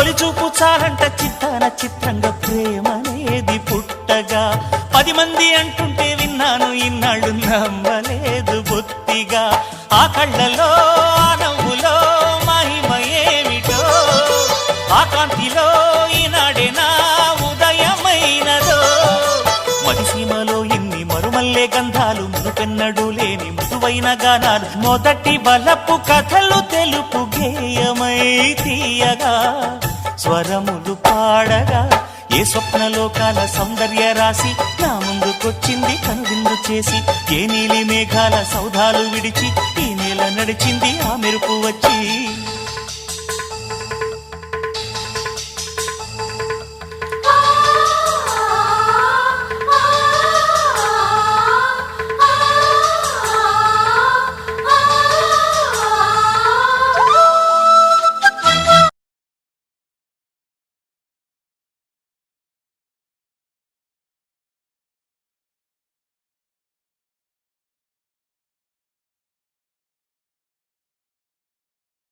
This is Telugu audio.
తొలి చూపు చాలంట చిత్తాన చిత్రంగా ప్రేమనేది పుట్టగా 10 మంది అంటుంటే విన్నాను ఇన్నాళ్ళు నమ్మలేదు బొత్తిగా ఆ కళ్ళలో ఆ నవ్వులో మహిమ ఏమిటో ఆ కాంతిలో ఈనాడే నా ఉదయమైనదో మదిసీమలో ఇన్ని మరుమల్లే గంధాలు మునుపెన్నడు లేని మృదువైన గానాలు మొదటి బలపు కథలు తెలుపు గేయమై తీయగా స్వరములు పాడగా ఏ స్వప్నలోకాల సౌందర్య రాసి నా ముందుకొచ్చింది కనువిందు చేసి ఏ నీలి మేఘాల సౌధాలు విడిచి ఈ నేల నడిచింది ఆ మెరుపు వచ్చి